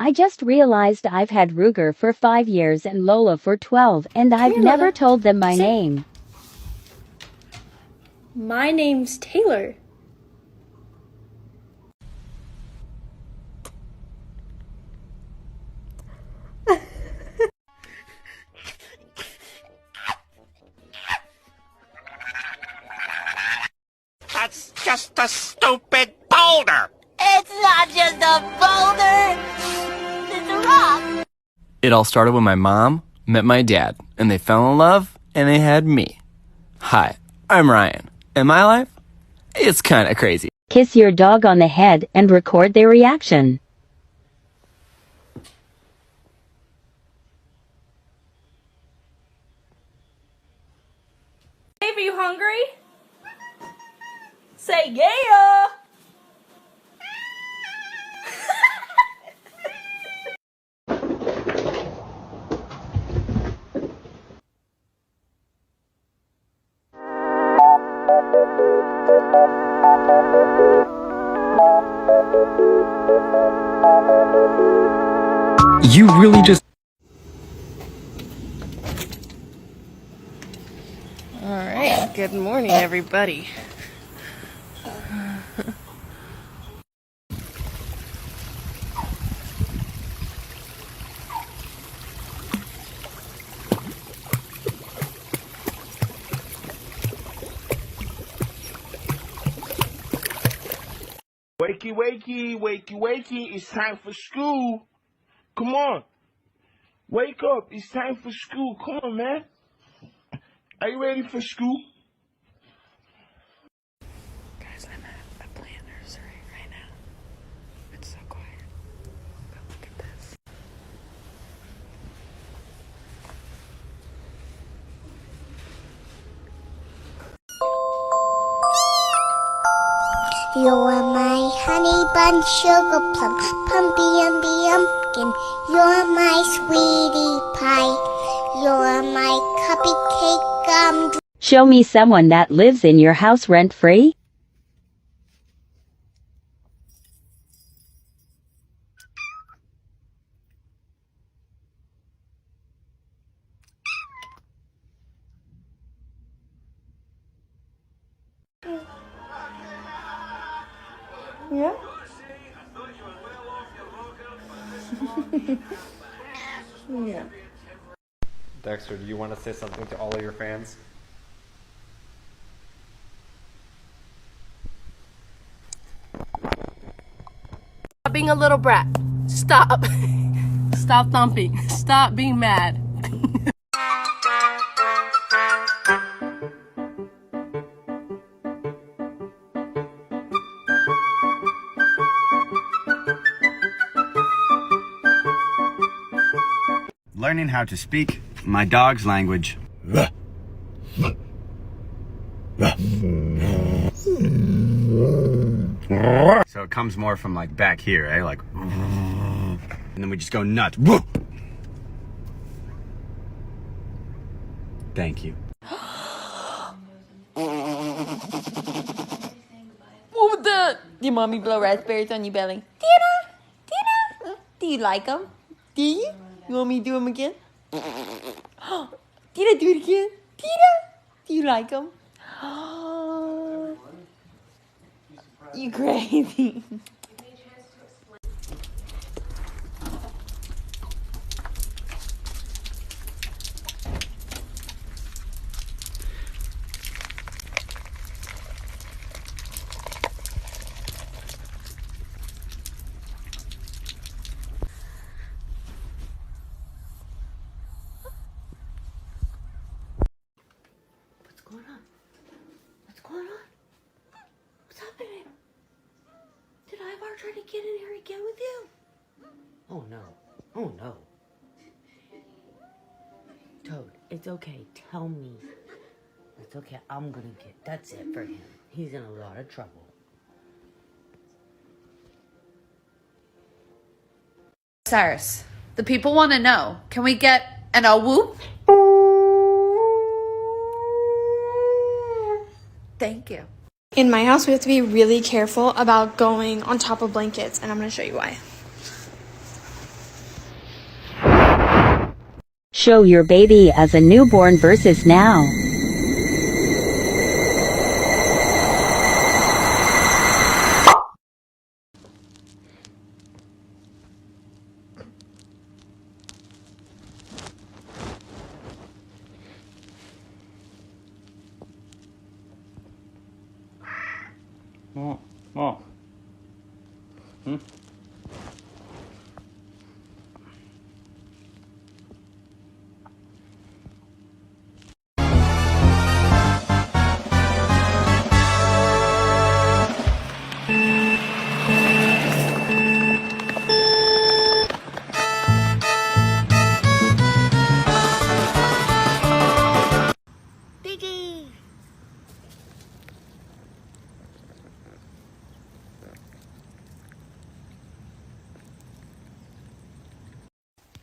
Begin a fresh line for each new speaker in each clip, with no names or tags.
I just realized I've had Ruger for 5 years and Lola for 12, and I've never told them my name.
My name's Taylor.
That's just a stupid boulder!
It's not just a boulder! It's a rock!
It all started when my mom met my dad, and they fell in love, and they had me. Hi, I'm Ryan, and my life? It's kinda crazy.
Kiss your dog on the head and record their reaction.
Dave, are you hungry? Say yeah!
You really just...
Alright, good morning everybody.
Wakey, wakey, wakey, wakey, it's time for school. Come on. Wake up, it's time for school. Come on, man. Are you ready for school?
Guys, I'm at a plant nursery right now. It's so quiet. But look at this.
You're my honey bun, sugar plum, pumpy umby umpkin. You're my sweetie pie. You're my cupcake gum.
Show me someone that lives in your house rent-free.
Yeah? Yeah.
Dexter, do you want to say something to all of your fans?
Stop being a little brat. Stop. Stop thumping. Stop being mad.
Learning how to speak my dog's language. So it comes more from like back here, eh? Like, and then we just go nuts. Thank you.
What would the... Did mommy blow raspberries on your belly? Tina? Tina? Do you like them? Do you? You want me to do them again? Tina, do it again. Tina? Do you like them? You crazy.
What's going on? What's going on? What's happening? Did Ivar try to get in here again with you? Oh no. Oh no. Toad, it's okay. Tell me. It's okay. I'm gonna get... That's it for him. He's in a lot of trouble.
Cyrus, the people want to know. Can we get an a whoop? Thank you.
In my house, we have to be really careful about going on top of blankets, and I'm going to show you why.
Show your baby as a newborn versus now.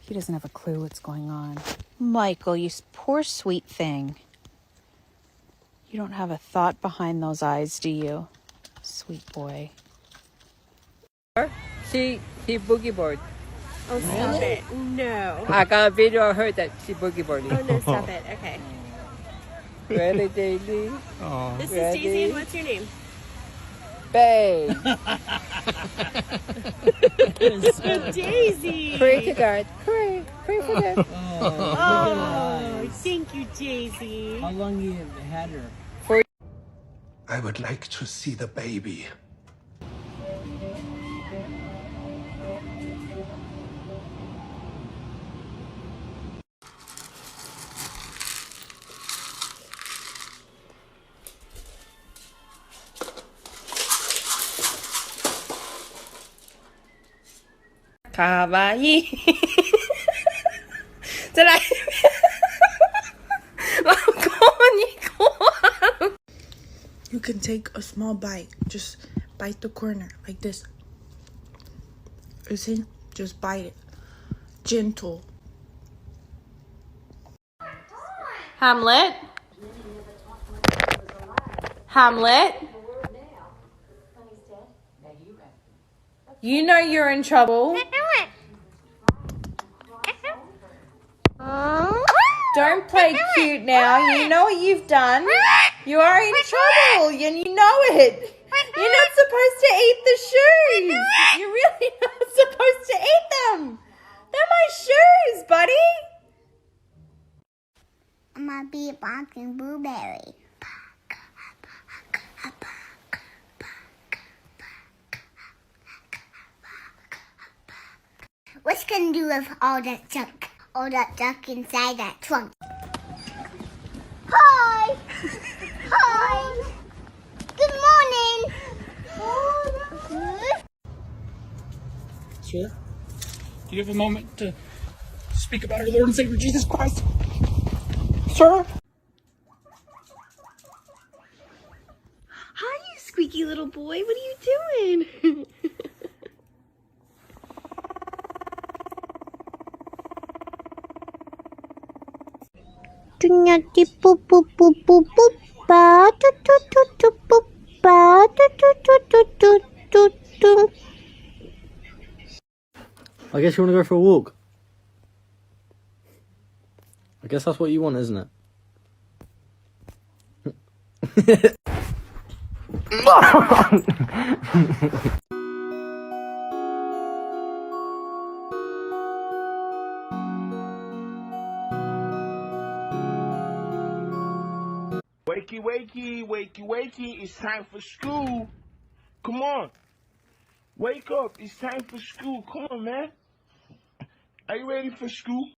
He doesn't have a clue what's going on. Michael, you poor sweet thing. You don't have a thought behind those eyes, do you? Sweet boy.
She boogie board.
Oh, stop it. No.
I got a video of her that she boogie boarding.
Oh, no, stop it. Okay.
Ready, Daisy?
This is
Ready?
Daisy, and what's your name?
Babe.
Daisy.
Pray to God. Pray. Pray for them.
Oh, thank you, Daisy.
How long you had her?
I would like to see the baby.
Kawaii. 再来。老公，你过。
You can take a small bite. Just bite the corner like this. You see? Just bite it. Gentle.
Hamlet. Hamlet. You know you're in trouble. Don't play cute now. You know what you've done. You are in trouble and you know it. You're not supposed to eat the shoes. You're really not supposed to eat them. They're my shoes, buddy.
I'm gonna be a pumpkin blueberry. What's gonna do with all that junk? All that junk inside that trunk? Hi! Hi! Good morning!
Sir, do you have a moment to speak about our Lord and Savior Jesus Christ? Sir?
Hi, you squeaky little boy. What are you doing?
I guess you want to go for a walk. I guess that's what you want, isn't it?
Wakey, wakey, wakey, wakey, it's time for school. Come on. Wake up, it's time for school. Come on, man. Are you ready for school?